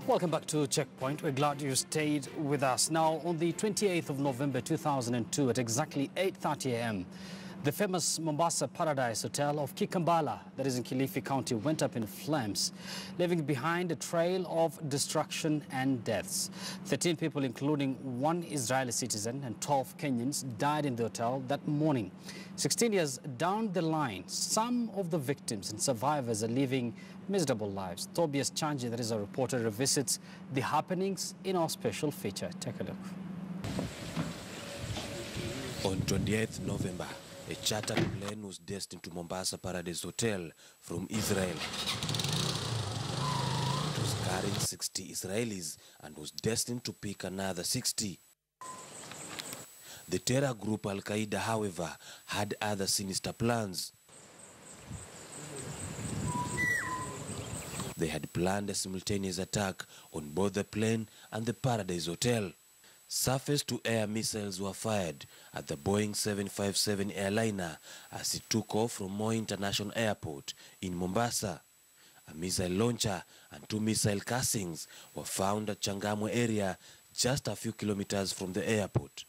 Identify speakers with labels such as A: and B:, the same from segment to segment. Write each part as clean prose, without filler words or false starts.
A: Welcome back to Checkpoint. We're glad you stayed with us. Now, on the 28th of November 2002 at exactly 8:30 a.m., the famous Mombasa Paradise Hotel of Kikambala, that is in Kilifi County, went up in flames, leaving behind a trail of destruction and deaths. 13 people, including one Israeli citizen and 12 Kenyans, died in the hotel that morning. 16 years down the line, some of the victims and survivors are living miserable lives. Tobias Chanji, that is our reporter, revisits the happenings in our special feature. Take a look.
B: On 28th November, a chartered plane was destined to Mombasa Paradise Hotel from Israel. It was carrying 60 Israelis and was destined to pick another 60. The terror group Al-Qaeda, however, had other sinister plans. They had planned a simultaneous attack on both the plane and the Paradise Hotel. Surface-to-air missiles were fired at the Boeing 757 airliner as it took off from Moi International Airport in Mombasa. A missile launcher and 2 missile casings were found at Changamwe area, just a few kilometers from the airport.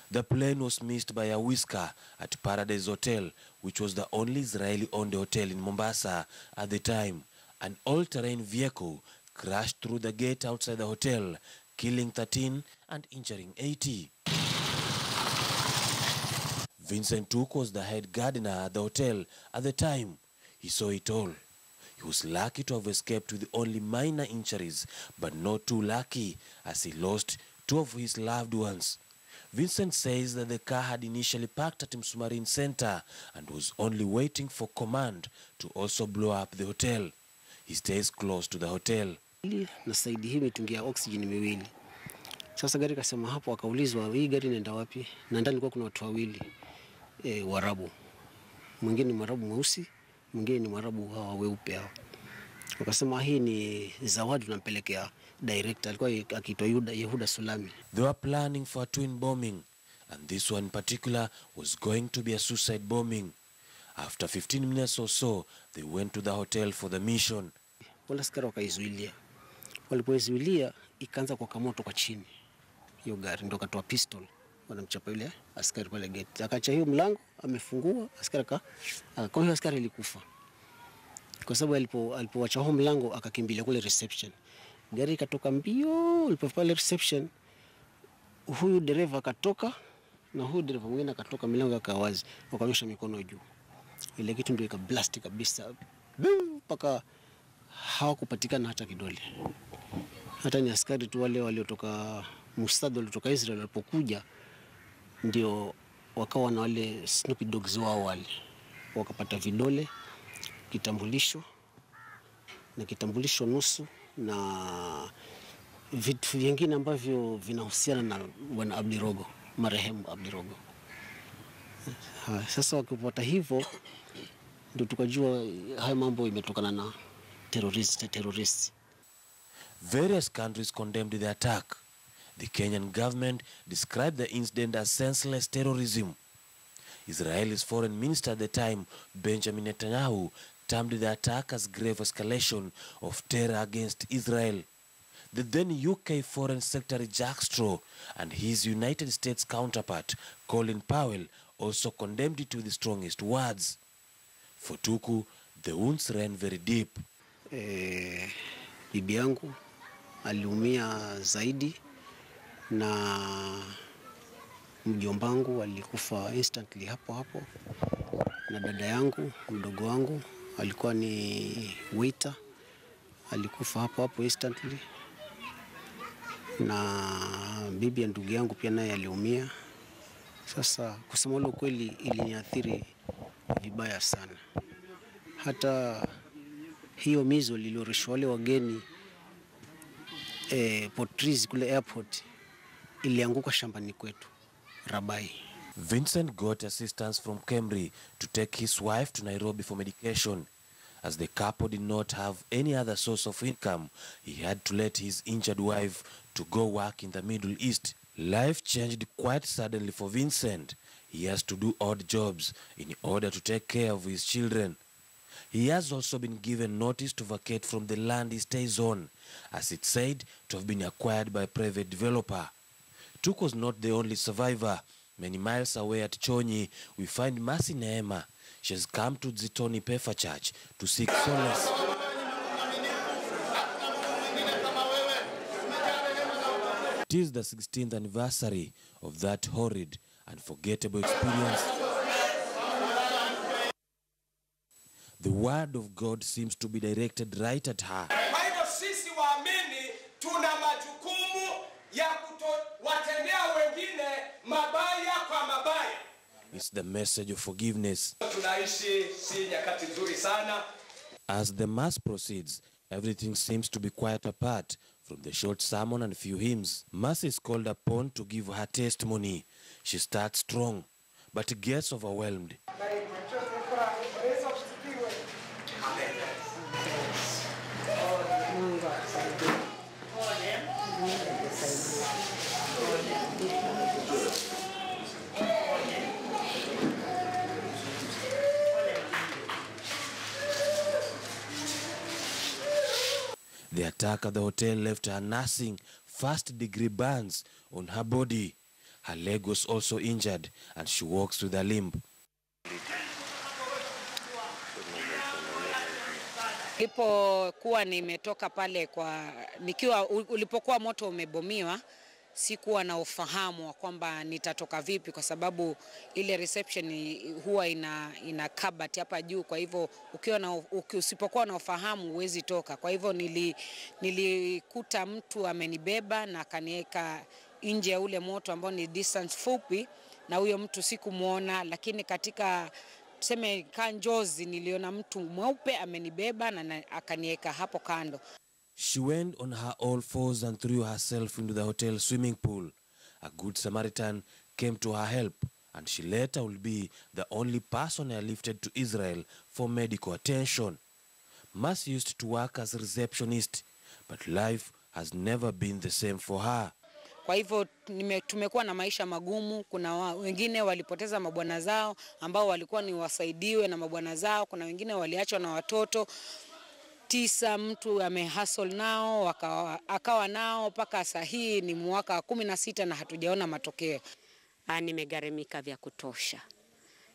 B: The plane was missed by a whisker at Paradise Hotel, which was the only Israeli-owned hotel in Mombasa at the time. An all-terrain vehicle crashed through the gate outside the hotel, killing 13 and injuring 80. Vincent Tuko was the head gardener at the hotel at the time. He saw it all. He was lucky to have escaped with only minor injuries, but not too lucky as he lost 2 of his loved ones. Vincent says that the car had initially parked at Msumarine Center and was only waiting for command to also blow up the hotel. He stays close to the hotel.
C: Na saidi hii mitungia oxygen miwili. Sasa gari kasema hapo, akaulizwa hii gari inaenda wapi? Na ndani kuna watu wawili Waarabu. Mwingine ni Mwarabu mweusi, mwingine ni Mwarabu hawa weupe hao. Wakasema hii ni zawadi tunampelekea director, alikuwa akiitwa Yehuda Sulami.
B: They were planning for a twin bombing, and this one in particular was going to be a suicide bombing. After 15 minutes or so, they went to the hotel for the mission.
C: Wala askari wakaizuilia. Walipoizuilia ikaanza kwa kamoto kwa chini. Hiyo gari ndio katoa pistol, wanamchapa yule askari pale gate. Akaacha hiyo mlango, amefungua, askari kwa hiyo askari alikufa. Kwa sababu alipoacha huo mlango akakimbilia kule reception. Gari ikatoka mbio, ilipofika pale reception, huyu dereva akatoka na huyu dereva mwingine akatoka, milango ikawazi, wakanyosha mikono juu. Ile kitu ndio ikablast kabisa mpaka hawakupatikana hata kidole. Hata ni askari tu wale waliotoka Mustad, waliotoka Israel, walipokuja ndio wakawa na wale Snoopy dogs wao wale, wakapata vidole, kitambulisho na kitambulisho nusu na vitu vingine ambavyo vinahusiana na bwana Abdirogo, marehemu Abdirogo. Sasa wakipata hivyo ndio tukajua haya mambo imetokana na terrorists.
B: Various countries condemned the attack. The Kenyan government described the incident as senseless terrorism. Israel's foreign minister at the time, Benjamin Netanyahu, termed the attack as grave escalation of terror against Israel. The then UK Foreign Secretary Jack Straw and his United States counterpart, Colin Powell, also condemned it with the strongest words. For Tuku, the wounds ran very deep.
C: Bibi yangu aliumia zaidi na mjombangu alikufa instantly hapo. Na dada yangu, mdogo wangu, alikuwa ni waiter, alikufa hapo instantly. Na bibi ya ndugu yangu pia naye aliumia. Sasa kusema ule kweli iliniathiri vibaya sana. Hata hiyo mizo iliyorushwa wale wageni Portrees kule airport ilianguka shambani kwetu Rabai.
B: Vincent got assistance from Cambridge to take his wife to Nairobi for medication. As the couple did not have any other source of income, he had to let his injured wife to go work in the Middle East. Life changed quite suddenly for Vincent. He has to do odd jobs in order to take care of his children. He has also been given notice to vacate from the land he stays on, as it's said to have been acquired by a private developer. Tuk was not the only survivor. Many miles away at Chonyi, we find Masih Neema. She has come to Zitoni Pefa Church to seek solace. It is the 16th anniversary of that horrid, unforgettable experience. The word of God seems to be directed right at her. It's the message of forgiveness. As the mass proceeds, everything seems to be quite apart from the short sermon and few hymns. Masih is called upon to give her testimony. She starts strong, but gets overwhelmed. The attack at the hotel left her nursing first-degree burns on her body. Her leg was also injured and she walks with a limp.
D: Nilipokuwa nimetoka pale ulipokuwa moto umebomiwa, sikuwa na ufahamu wa kwamba nitatoka vipi, kwa sababu ile reception huwa ina kabati hapa juu. Kwa hivyo usipokuwa na ufahamu huwezi toka. Kwa hivyo nilikuta mtu amenibeba na akaniweka nje ya ule moto ambao ni distance fupi, na huyo mtu sikumuona, lakini katika tuseme kanjozi niliona mtu mweupe amenibeba na akaniweka hapo kando.
B: She went on her all fours and threw herself into the hotel swimming pool. A good Samaritan came to her help, and she later will be the only person airlifted to Israel for medical attention. Masih used to work as a receptionist, but life has never been the same for her.
D: Kwa hivyo tumekuwa na maisha magumu. Kuna wengine walipoteza mabwana zao ambao walikuwa ni wasaidiwe na mabwana zao. Kuna wengine waliachwa na watoto 9, mtu amehustle nao akawa nao mpaka saa hii ni mwaka 16 na hatujaona matokeo.
E: Nimegharamika vya kutosha.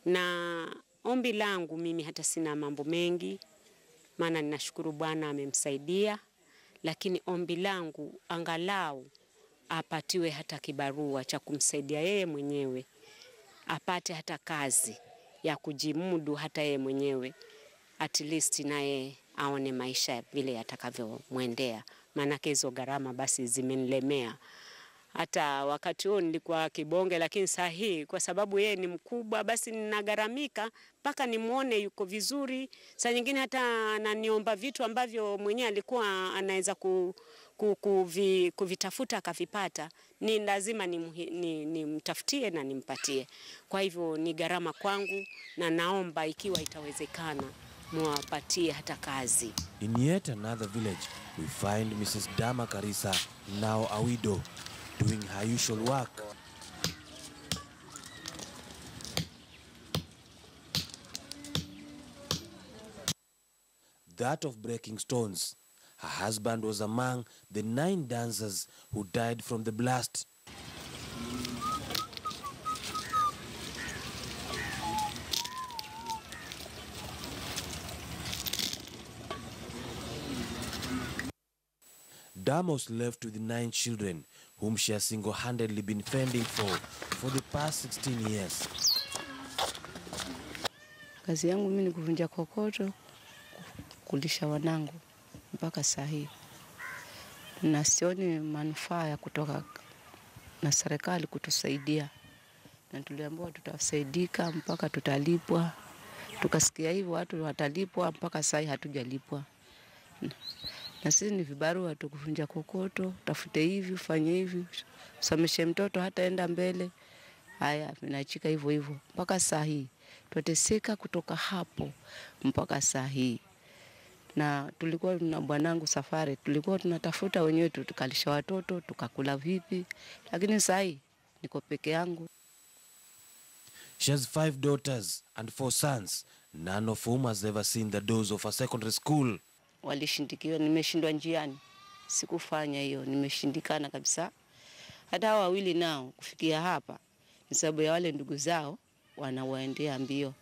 E: Na ombi langu mimi hata sina mambo mengi, maana ninashukuru Bwana amemsaidia, lakini ombi langu angalau apatiwe hata kibarua cha kumsaidia yeye mwenyewe, apate hata kazi ya kujimudu hata yeye mwenyewe, at least naye aone maisha vile yatakavyomwendea, maana hizo gharama basi zimenilemea. Hata wakati huo nilikuwa kibonge, lakini saa hii kwa sababu yeye ni mkubwa basi ninagharamika mpaka nimuone yuko vizuri. Saa nyingine hata ananiomba vitu ambavyo mwenyewe alikuwa anaweza kuvitafuta akavipata, ni lazima nimtafutie na nimpatie. Kwa hivyo ni gharama kwangu, na naomba ikiwa itawezekana muwapatie hata kazi.
B: In yet another village, we find Mrs. Dama Karisa, now a widow, doing her usual work. That of breaking stones. Her husband was among the 9 dancers who died from the blast. Dama was left with 9 children, whom she has single-handedly been fending for the past 16 years.
F: Kazi yangu mimi ni kuvunja kokoto, kulisha wanangu mpaka saa hii. Na sioni manufaa ya kutoka na serikali kutusaidia. Na tuliambiwa tutasaidika mpaka tutalipwa. Tukasikia hivyo watu watalipwa mpaka saa hii hatujalipwa. Na sisi ni vibarua tu kuvunja kokoto, tafute hivi, ufanye hivi, someshe mtoto hata enda mbele. Haya, vinachika hivyo hivyo mpaka saa hii. Tuteseka kutoka hapo mpaka saa hii. Na tulikuwa na bwanangu safari, tulikuwa tunatafuta wenyewe tukalisha watoto, tukakula vipi, lakini saa hii niko peke yangu.
B: She has 5 daughters and 4 sons, none of whom has ever seen the doors of a secondary school.
F: Walishindikiwa, nimeshindwa njiani. Sikufanya hiyo, nimeshindikana kabisa. Hata hao wawili nao kufikia hapa ni sababu ya wale ndugu zao wanawaendea mbio.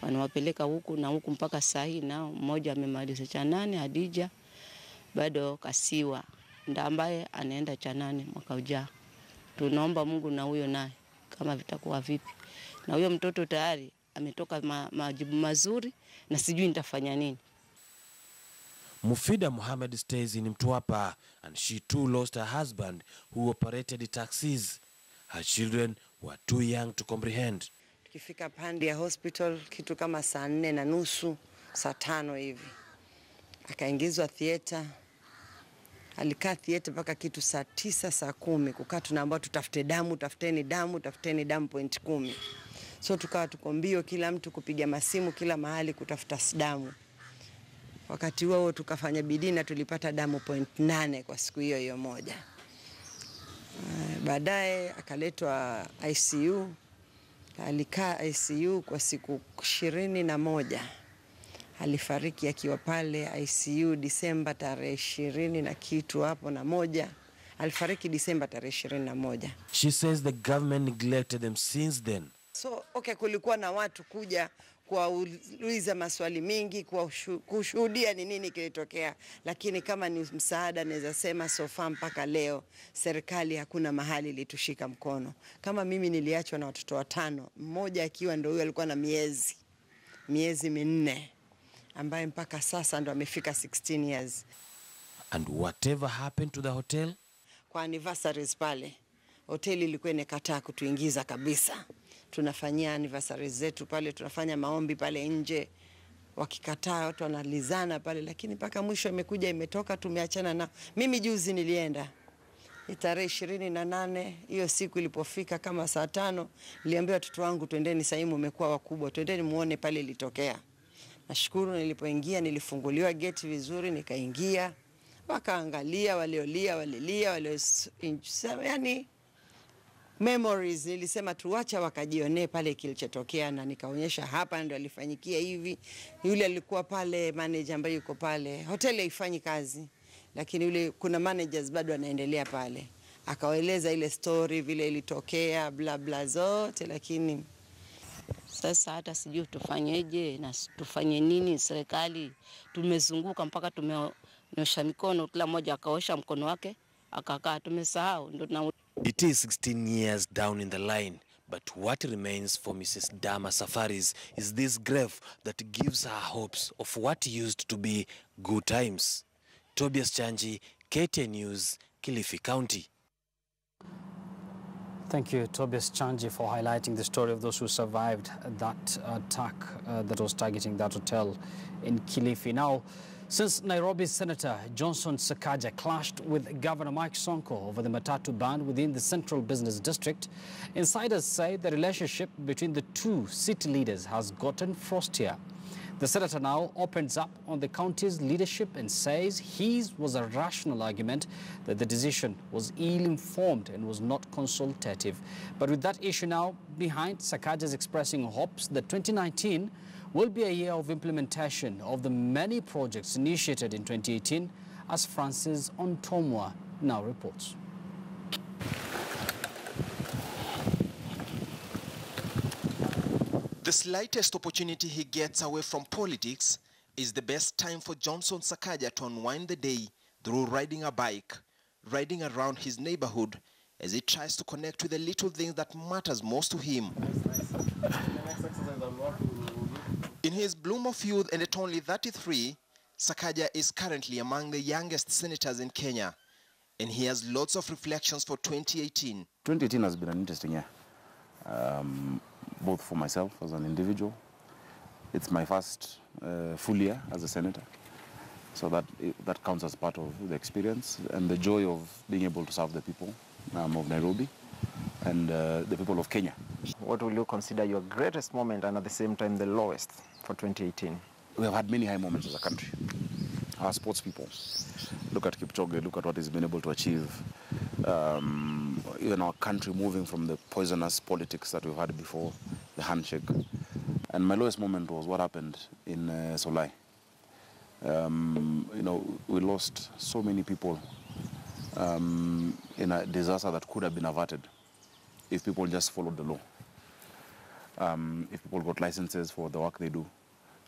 F: Wanawapeleka huku na huku mpaka saa hii nao. Mmoja amemaliza cha 8, Hadija, bado Kasiwa ndio ambaye anaenda cha 8 mwaka ujao. Tunaomba Mungu na huyo naye kama vitakuwa vipi. Na huyo mtoto tayari ametoka majibu mazuri na sijui nitafanya nini.
B: Mufida Mohammed stays in Mtwapa, and she too lost her husband who operated taxis. Her children were too young to comprehend.
G: Tukifika pande ya hospital kitu kama saa 4:30, saa 5 hivi. Akaingizwa theater. Alikaa theater mpaka kitu saa 9, saa 10. Kukaa tunaambiwa tutafute damu, tafuteni damu point 10. So tukawa tuko mbio kila mtu kupiga masimu kila mahali kutafuta damu. Wakati huo tukafanya bidii na tulipata damu point 8 kwa siku hiyo moja. Baadaye akaletwa ICU. Alikaa ICU kwa siku 21. Alifariki akiwa pale ICU Disemba tarehe 20 na kitu hapo na moja. Alifariki Disemba tarehe 21.
B: She says the government neglected them since then.
G: So kulikuwa na watu kuja kuuliza maswali mingi, kushuhudia ni nini kilitokea, lakini kama ni msaada naweza sema sofa mpaka leo serikali hakuna mahali litushika mkono. Kama mimi niliachwa na watoto 5, mmoja akiwa ndio huyo alikuwa na miezi 4 ambaye mpaka sasa ndo amefika 16 years.
B: And whatever happened to the hotel?
G: Kwa anniversaries pale, hoteli ilikuwa inakataa kutuingiza kabisa. Tunafanyia anniversaries zetu pale, tunafanya maombi pale nje. Wakikataa watu wanalizana pale, lakini mpaka mwisho imekuja imetoka, tumeachana na. Mimi juzi nilienda tarehe 28, hiyo siku ilipofika kama saa 5, niliambia watoto wangu twendeni sasa, mmekuwa wakubwa, twendeni muone pale ilitokea. Nashukuru nilipoingia nilifunguliwa gate vizuri, nikaingia. Wakaangalia, waliolia, yani memories. Nilisema tuacha wakajionee pale kilichotokea, na nikaonyesha hapa ndio alifanyikia hivi. Yule alikuwa pale manager ambaye yuko pale. Hoteli haifanyi kazi, lakini yule kuna managers bado anaendelea pale. Akawaeleza ile story vile ilitokea bla bla zote, lakini
F: sasa hata sijui tufanyeje na tufanye nini. Serikali tumezunguka mpaka tumeosha mikono, kila mmoja akaosha mkono wake akakaa, tumesahau ndo na.
B: It is 16 years down in the line, but what remains for Mrs. Dama Safaris is this grave that gives her hopes of what used to be good times. Tobias Chanji, KTN News, Kilifi County.
A: Thank you, Tobias Chanji, for highlighting the story of those who survived that attack that was targeting that hotel in Kilifi. Now, since Nairobi's Senator Sakaja clashed with Governor Mike Sonko over the Matatu ban within the Central Business District, insiders say the relationship between the two city leaders has gotten frostier. The senator now opens up on the county's leadership and says his was a rational argument that the decision was ill-informed and was not consultative. But with that issue now behind, Sakaja is expressing hopes that 2019 will be a year of implementation of the many projects initiated in 2018, as Francis Ontomwa now reports.
H: The slightest opportunity he gets away from politics is the best time for Sakaja to unwind the day through riding a bike, riding around his neighborhood as he tries to connect with the little things that matters most to him. In his bloom of youth and at only 33, Sakaja is currently among the youngest senators in Kenya, and he has lots of reflections for 2018.
I: 2018 has been an interesting year, both for myself as an individual. It's my first full year as a senator, so that counts as part of the experience and the joy of being able to serve the people of Nairobi and the people of Kenya.
J: What will you consider your greatest moment and at the same time the lowest for 2018?
I: We have had many high moments as a country. Our sports people, look at Kipchoge, look at what he's been able to achieve. Even our country moving from the poisonous politics that we've had before, the handshake. And my lowest moment was what happened in Solai. You know, we lost so many people in a disaster that could have been averted if people just followed the law. If people got licenses for the work they do,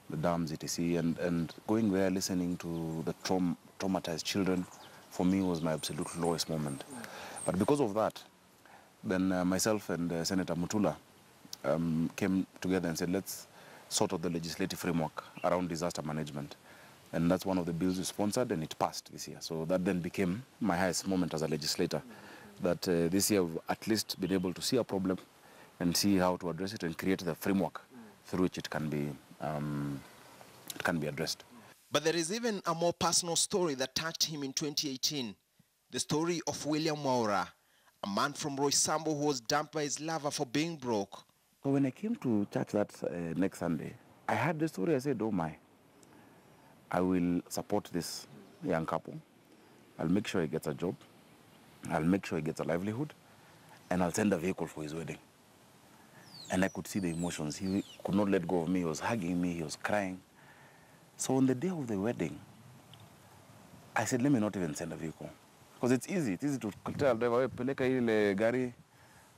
I: the dams, etc. And going there, listening to the traumatized children, for me was my absolute lowest moment. But because of that, then myself and Senator Mutula came together and said, let's sort out the legislative framework around disaster management. And that's one of the bills we sponsored, and it passed this year. So that then became my highest moment as a legislator, that this year we've at least been able to see a problem and see how to address it and create the framework through which it can be addressed.
H: But there is even a more personal story that touched him in 2018. The story of William Mwaura, a man from Roysambu who was dumped by his lover for being broke.
I: So when I came to church that next Sunday, I heard the story. I said, oh my, I will support this young couple. I'll make sure he gets a job. I'll make sure he gets a livelihood. And I'll send a vehicle for his wedding. And I could see the emotions. He could not let go of me. He was hugging me. He was crying. So on the day of the wedding, I said, let me not even send a vehicle. Because it's easy. It's easy to tell driver, peleka ile gari,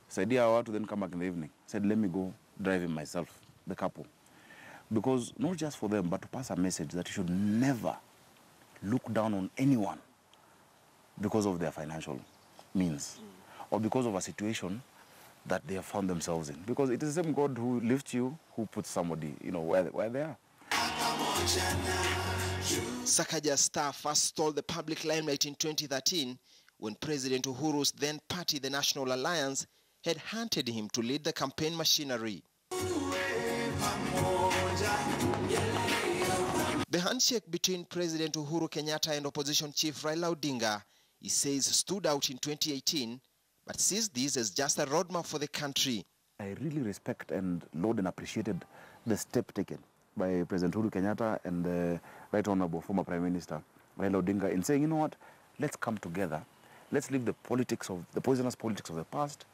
I: saidia watu, then come back in the evening. I said, let me go drive him myself, the couple. Because not just for them, but to pass a message that you should never look down on anyone because of their financial means or because of a situation that they have found themselves in. Because it is the same God who lifts you, who puts somebody, you know, where they are.
H: Sakaja's star first stole the public limelight in 2013 when President Uhuru's then party, the National Alliance, had hunted him to lead the campaign machinery. The handshake between President Uhuru Kenyatta and opposition chief Raila Odinga, he says, stood out in 2018, but sees this as just a roadmap for the country.
I: I really respect and laud and appreciated the step taken by President Uhuru Kenyatta and the Right Honorable former Prime Minister Raila Odinga in saying, you know what, let's come together, let's leave the poisonous politics of the past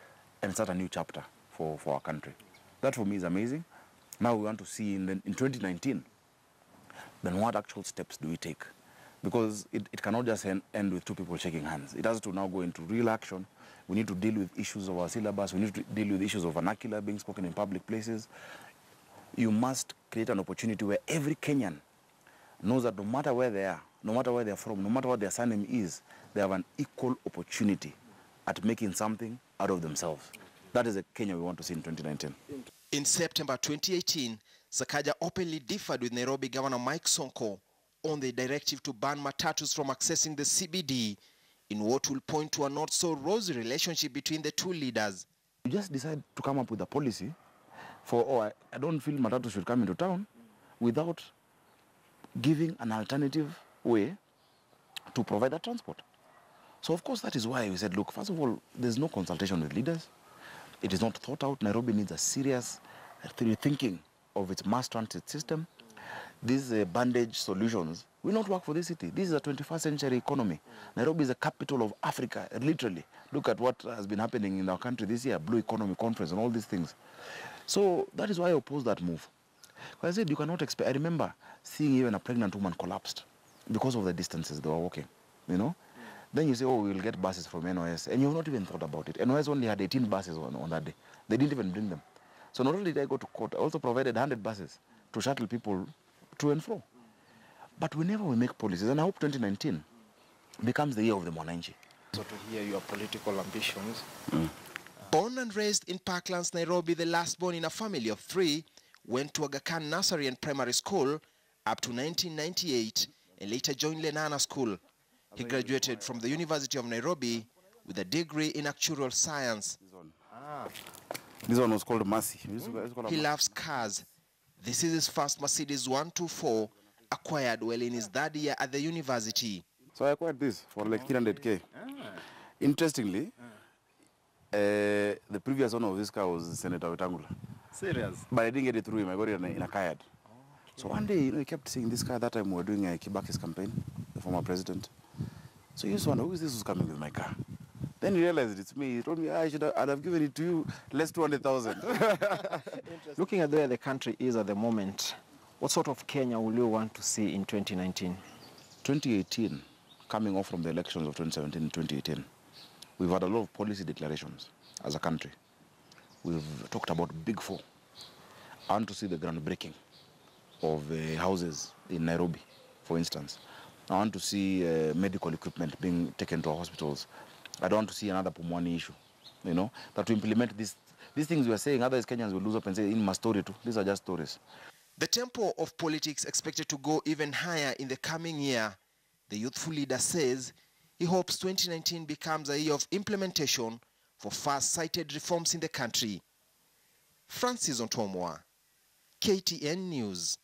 I: and start a new chapter for our country. That for me is amazing. Now we want to see in 2019, then what actual steps do we take? Because it cannot just end with two people shaking hands. It has to now go into real action. We need to deal with issues of our syllabus. We need to deal with issues of vernacular being spoken in public places. You must create an opportunity where every Kenyan knows that no matter where they are, no matter where they're from, no matter what their surname is, they have an equal opportunity at making something out of themselves. That is the Kenya we want to see in 2019.
H: In September 2018, Sakaja openly differed with Nairobi Governor Mike Sonko on the directive to ban matatus from accessing the CBD in what will point to a not so rosy relationship between the two leaders.
I: You just decide to come up with a policy for, oh, I don't feel matatus should come into town without giving an alternative way to provide that transport. So of course that is why we said, look, first of all, there's no consultation with leaders. It is not thought out. Nairobi needs a serious rethinking of its mass transit system. These bandage solutions will not work for this city. This is a 21st century economy. Nairobi is the capital of Africa, literally. Look at what has been happening in our country this year, Blue Economy Conference and all these things. So that is why I oppose that move. Because I said you cannot expect, I remember seeing even a pregnant woman collapsed because of the distances they were walking, you know. Then you say, oh, we'll get buses from NOS. And you've not even thought about it. NOS only had 18 buses on that day. They didn't even bring them. So not only did I go to court, I also provided 100 buses to shuttle people to and fro. But whenever we make policies, and I hope 2019 becomes the year of the Mwananchi.
J: So to hear your political ambitions.
H: Born and raised in Parklands, Nairobi, the last born in a family of 3, went to Aga Khan Nursery and Primary School up to 1998 and later joined Lenana School. He graduated from the University of Nairobi with a degree in actuarial science.
I: This one was called Masih.
H: He loves cars. This is his first Mercedes 124, acquired while in his third year at the university.
I: So I acquired this for like 300K. Interestingly, the previous owner of this car was Senator Wetangula.
J: Serious?
I: But I didn't get it through him. I got it in a Kayad. So one day, you know, he kept seeing this car. That time we were doing Kibaki's campaign, the former president. So he used to wonder, who is this who's coming with my car? Then he realized it's me. He told me, I'd have given it to you less 200,000.
J: Looking at where the country is at the moment, what sort of Kenya will you want to see in 2019?
I: 2018, coming off from the elections of 2017 and 2018, we've had a lot of policy declarations as a country. We've talked about Big Four. I want to see the groundbreaking of houses in Nairobi, for instance. I want to see medical equipment being taken to our hospitals. I don't want to see another Pumwani issue, you know, that to implement these things we are saying, otherwise Kenyans will lose up and say, in my story too. These are just stories.
H: The tempo of politics expected to go even higher in the coming year. The youthful leader says he hopes 2019 becomes a year of implementation for far-sighted reforms in the country. Francis Ontomwa, KTN News.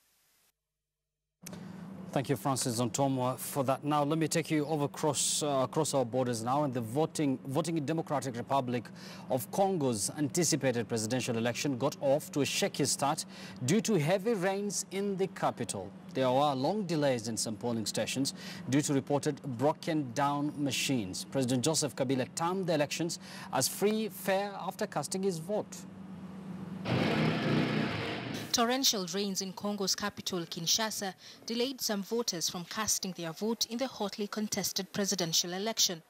A: Thank you, Francis Ontomwa, for that. Now, let me take you over across our borders now. In the voting in Democratic Republic of Congo's anticipated presidential election got off to a shaky start due to heavy rains in the capital. There were long delays in some polling stations due to reported broken down machines. President Joseph Kabila termed the elections as free, fair after casting his vote.
K: Torrential rains in Congo's capital, Kinshasa, delayed some voters from casting their vote in the hotly contested presidential election.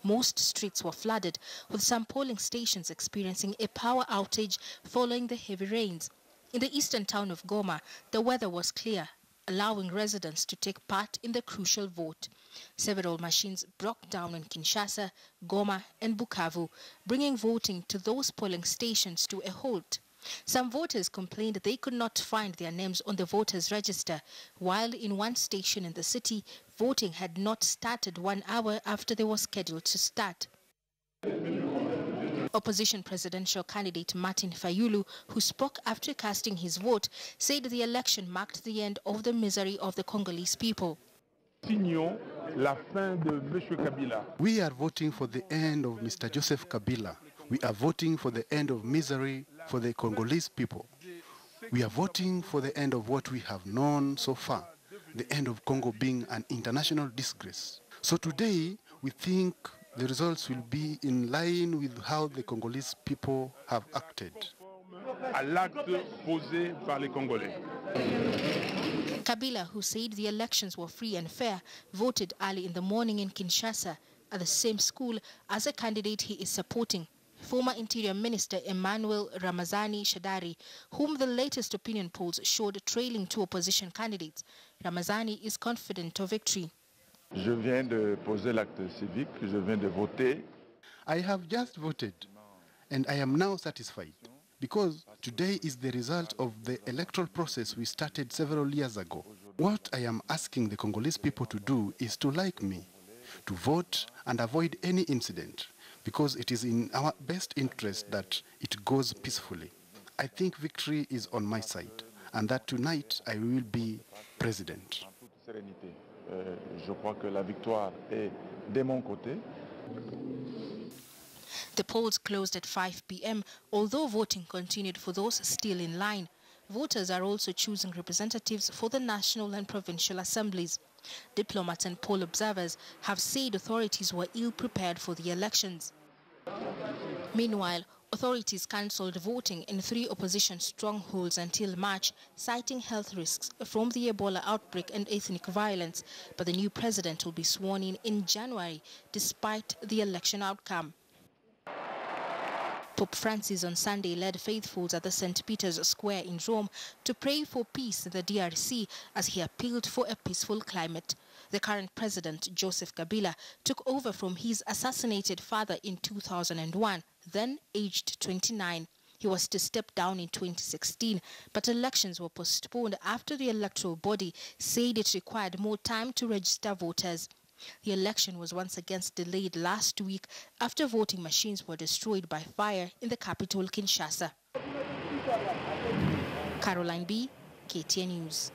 K: Most streets were flooded, with some polling stations experiencing a power outage following the heavy rains. In the eastern town of Goma, the weather was clear, allowing residents to take part in the crucial vote. Several machines broke down in Kinshasa, Goma and Bukavu, bringing voting to those polling stations to a halt. Some voters complained they could not find their names on the voters' register, while in one station in the city, voting had not started 1 hour after they were scheduled to start. Opposition presidential candidate Martin Fayulu, who spoke after casting his vote, said the election marked the end of the misery of the Congolese people.
L: We are voting for the end of Mr. Joseph Kabila. We are voting for the end of misery for the Congolese people. We are voting for the end of what we have known so far, the end of Congo being an international disgrace. So today, we think the results will be in line with how the Congolese people have acted.
K: Kabila, who said the elections were free and fair, voted early in the morning in Kinshasa at the same school as a candidate he is supporting, former Interior Minister Emmanuel Ramazani Shadari, whom the latest opinion polls showed trailing two opposition candidates. Ramazani is confident of victory.
L: Je viens de poser l'acte civique, je viens de voter. I have just voted, and I am now satisfied, because today is the result of the electoral process we started several years ago. What I am asking the Congolese people to do is to like me, to vote and avoid any incident, because it is in our best interest that it goes peacefully. I think victory is on my side, and that tonight I will be president. Je crois que la victoire est de mon côté.
K: The polls closed at 5 p.m., although voting continued for those still in line. Voters are also choosing representatives for the national and provincial assemblies. Diplomats and poll observers have said authorities were ill-prepared for the elections. Meanwhile, authorities cancelled voting in 3 opposition strongholds until March, citing health risks from the Ebola outbreak and ethnic violence. But the new president will be sworn in January, despite the election outcome. Pope Francis on Sunday led faithfuls at the St. Peter's Square in Rome to pray for peace in the DRC as he appealed for a peaceful climate. The current president, Joseph Kabila, took over from his assassinated father in 2001, then aged 29. He was to step down in 2016, but elections were postponed after the electoral body said it required more time to register voters. The election was once again delayed last week after voting machines were destroyed by fire in the capital, Kinshasa. Caroline B., KTN News.